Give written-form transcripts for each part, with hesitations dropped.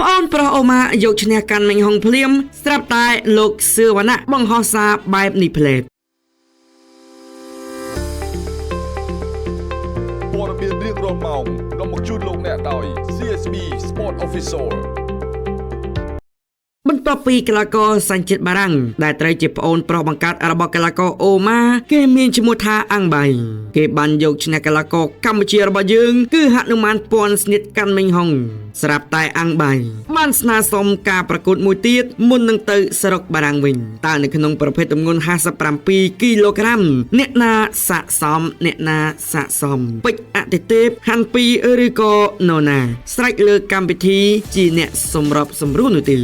ป้อนประโอมาโยกชนะกันเมงฮองเพลียมสตรับตายโลกเสือวนะบังฮอซาแบบนิเพลตព័ត៌មានរៀងរាល់ម៉ោងនាំមកជូនលោកអ្នកដោយ CSB Sport Official បន្ទាប់ពីកីឡាករសញ្ជាតិបារាំងដែលត្រូវជាប្អូនប្រុសបង្កើតរបស់កីឡាករអូម៉ាគេមានឈ្មោះថាអាំងបៃគេបានយកឈ្នះកីឡាករកម្ពុជារបស់យើងគឺហនុមានពាន់ស្និតកាន់មិញហុងស្រាប់តែអាំងបៃបានស្នើសុំការប្រកួតមួយទៀតមុននឹងទៅស្រុកបារាំងវិញតើនៅក្នុងប្រភេទទម្ងន់57គីឡូក្រាមអ្នកណាស័ក្តិសមអ្នកណាស័ក្តិសមពេជ្រអតិទេពហាន់ពីឬក៏ណូណាស្រេចលើកម្មវិធីជាអ្នកសម្របសម្រួលនោះទេ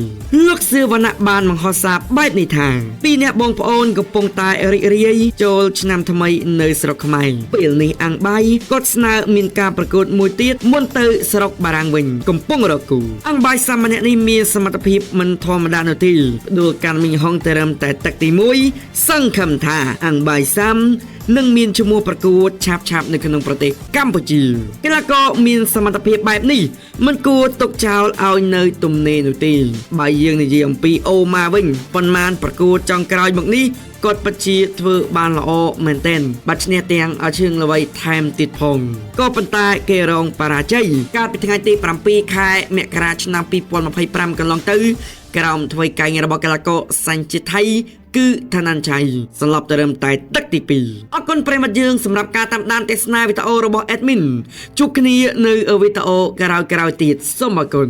លោកសឿវណ្ណៈបានបង្ហោះសារបែបនេះថាពីអ្នកបងប្អូនកំពុងតែរីករាយចូលឆ្នាំថ្មីនៅស្រុកខ្មែរពេលនេះអាំងបៃគាត់ស្នើមានការប្រកួតមួយទៀតមុនទៅស្រុកបារាំងវិញកំពុងរកគូអាំងបៃសាមញ្ញនេះមានសមត្ថភាពមិនធម្មតានោះទេផ្ដួលកាន់មីងហុងតែរឹមតែទឹកទី1សង្ឃឹមថាអាំងបៃសាំនឹងមានឈ្មោះប្រកួតឆាប់ៗនៅក្នុងប្រទេសកម្ពុជាកីឡាករមានសមត្ថភាពបែបនេះមិនគួរទុកចោលឲ្យនៅទំនេរនោះទេបើយើងនិយាយអំពីអូម៉ាវិញប៉ុន្មានប្រកួតចុងក្រោយមកនេះគាត់ពិតជាធ្វើបានល្អមែនទែនបាត់ឈ្នះទាំងឲ្យឈឹងល្បីថែមទៀតផងក៏ប៉ុន្តែគេរងបរាជ័យកាលពីថ្ងៃទី7ខែមករាឆ្នាំ2025កន្លងទៅក្រោមធ្វើកែងរបស់កីឡាករសញ្ជាតិថៃគឺឋានញ្ញ័យសន្លប់ទៅរឹមតែទឹកទី2អរគុណប្រិមត្តយើងសម្រាប់ការតាមដានទស្សនាវីដេអូរបស់ Admin ជួបគ្នានៅវីដេអូក្រោយៗទៀតសូមអរគុណ